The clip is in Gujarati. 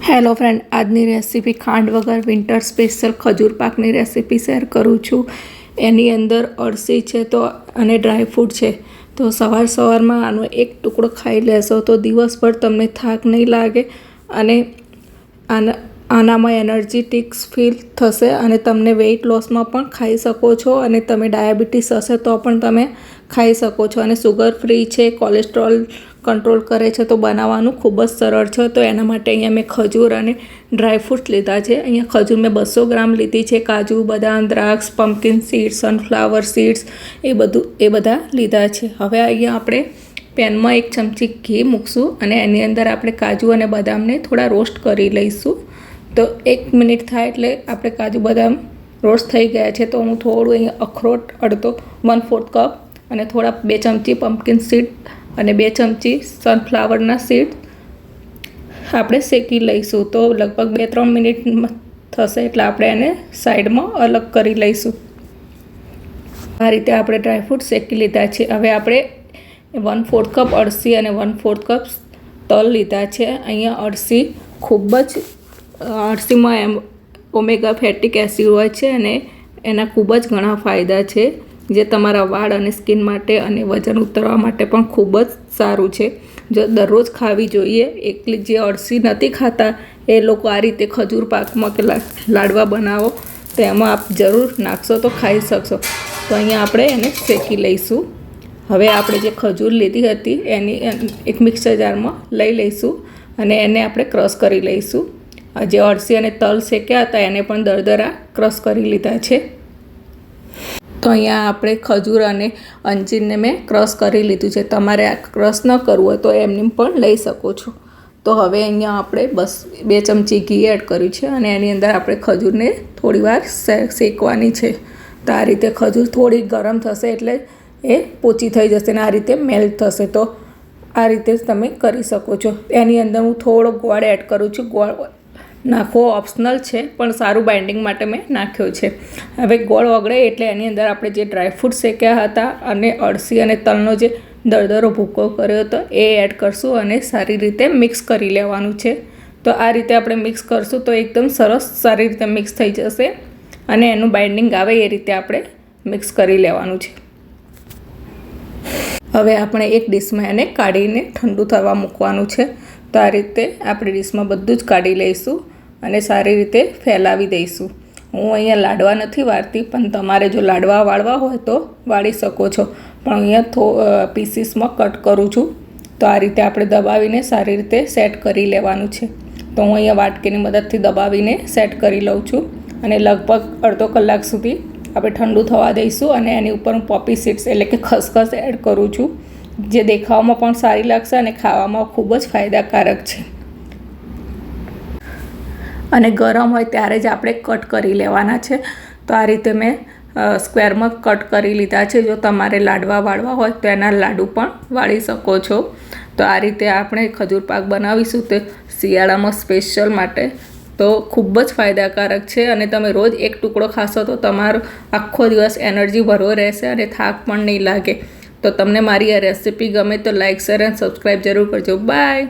હેલો ફ્રેન્ડ, આજની રેસીપી ખાંડ વગર વિન્ટર સ્પેશિયલ ખજૂર પાકની રેસીપી શેર કરું છું. એની અંદર અળસી છે તો અને ડ્રાયફ્રૂટ છે. તો સવારમાં આનો એક ટુકડો ખાઈ લેશો તો દિવસભર તમને થાક નહીં લાગે અને આનામાં એનર્જેટિક્સ ફીલ થશે અને તમને વેઇટ લોસમાં પણ ખાઈ શકો છો. અને તમે ડાયાબિટીસ હશે તો પણ તમે ખાઈ શકો છો. અને સુગર ફ્રી છે, કોલેસ્ટ્રોલ કંટ્રોલ કરે છે, તો બનાવવાનું ખૂબ જ સરળ છે. તો એના માટે અહીંયા મેં ખજૂર અને ડ્રાયફ્રૂટ લીધા છે. અહીંયા ખજૂર મેં 200 ગ્રામ લીધી છે. કાજુ, બદામ, દ્રાક્ષ, પમ્પકિન સીડ્સ, સનફ્લાવર સીડ્સ એ બધા લીધા છે. હવે અહીંયા આપણે પેનમાં 1 ચમચી ઘી મૂકશું અને એની અંદર આપણે કાજુ અને બદામને થોડા રોસ્ટ કરી લઈશું. તો 1 મિનિટ થાય એટલે આપણે કાજુ બદામ રોસ્ટ થઈ ગયા છે. તો હું થોડું અહીંયા અખરોટ અડધો 1/4 કપ અને થોડા 2 ચમચી પમ્પકિન સીડ અને 2 ચમચી સનફ્લાવરના સીડ આપણે શેકી લઈશું. તો લગભગ 2-3 મિનિટ થશે એટલે આપણે એને સાઈડમાં અલગ કરી લઈશું. આ રીતે આપણે ડ્રાયફ્રૂટ શેકી લીધા છે. હવે આપણે 1/4 કપ અળસી અને 1/4 કપ તલ લીધા છે. અહીંયા અળસીમાં ઓમેગા ફેટિક એસિડ હોય છે અને એના ખૂબ જ ઘણા ફાયદા છે, જે તમારા વાળ અને સ્કિન માટે અને વજન ઉતારવા માટે પણ ખૂબ જ સારું છે. જો દરરોજ ખાવી જોઈએ. એકલી જે અળસી નથી ખાતા એ લોકો આ રીતે ખજૂર પાકમાં કે લાડવા બનાવો તો એમાં આપ જરૂર નાખશો તો ખાઈ શકશો. તો અહીંયા આપણે એને શેકી લઈશું. હવે આપણે જે ખજૂર લીધી હતી એની એક મિક્સર જારમાં લઈ લઈશું અને એને આપણે ક્રશ કરી લઈશું. જે અળસી અને તલ શેક્યા હતા એને પણ દરદરા ક્રશ કરી લીધા છે. તો અહીંયા આપણે ખજૂર અને અંજીરને મેં ક્રશ કરી લીધું છે. તમારે આ ક્રશ ન કરવું હોય તો એમને પણ લઈ શકો છો. તો હવે અહીંયા આપણે 2 ચમચી ઘી એડ કર્યું છે અને એની અંદર આપણે ખજૂરને થોડીવાર શેકવાની છે. તો આ રીતે ખજૂર થોડી ગરમ થશે એટલે એ પોચી થઈ જશે અને આ રીતે મેલ્ટ થશે. તો આ રીતે તમે કરી શકો છો. એની અંદર હું થોડો ગોળ એડ કરું છું. ગોળ નાખવો ઓપ્શનલ છે પણ સારું બાઇન્ડિંગ માટે મેં નાખ્યો છે. હવે ગોળ ઓગળે એટલે એની અંદર આપણે જે ડ્રાયફ્રૂટ શેક્યા હતા અને અળસી અને તલનો જે દરદરો ભૂકો કર્યો હતો એ એડ કરશું અને સારી રીતે મિક્સ કરી લેવાનું છે. તો આ રીતે આપણે મિક્સ કરશું તો એકદમ સરસ સારી રીતે મિક્સ થઈ જશે અને એનું બાઇન્ડિંગ આવે એ રીતે આપણે મિક્સ કરી લેવાનું છે. હવે આપણે એક ડીશમાં એને કાઢીને ઠંડુ થવા મૂકવાનું છે. તો આ રીતે આપણે ડીશમાં બધું જ કાઢી લઈશું અને સારી રીતે ફેલાવી દઈશું. હું અહીંયા લાડવા નથી વાળતી, પણ તમારે જો લાડવા વાળવા હોય તો વાળી શકો છો. પણ અહીંયા પીસીસમાં કટ કરું છું. તો આ રીતે આપણે દબાવીને સારી રીતે સેટ કરી લેવાનું છે. તો હું અહીંયા વાટકીની મદદથી દબાવીને સેટ કરી લઉં છું અને લગભગ અડધો કલાક સુધી આપણે ઠંડુ થવા દઈશું. અને એની ઉપર હું પોપી સીડ્સ એટલે કે ખસખસ એડ કરું છું, જે દેખાવામાં પણ સારી લાગશે અને ખાવામાં ખૂબ જ ફાયદાકારક છે. અને ગરમ હોય ત્યારે જ આપણે કટ કરી લેવાના છે. તો આ રીતે મેં સ્ક્વેરમાં કટ કરી લીધા છે. જો તમારે લાડવા વાળવા હોય તો એના લાડુ પણ વાળી શકો છો. તો આ રીતે આપણે ખજૂર પાક બનાવીશું તે શિયાળામાં સ્પેશિયલ માટે. તો ખૂબ જ ફાયદાકારક છે અને તમે રોજ એક ટુકડો ખાશો તો તમારો આખો દિવસ એનર્જી ભરવો રહેશે અને થાક પણ નહીં લાગે. તો તમને મારી આ રેસીપી ગમે તો લાઇક, શેર અને સબસ્ક્રાઈબ જરૂર કરજો. બાય.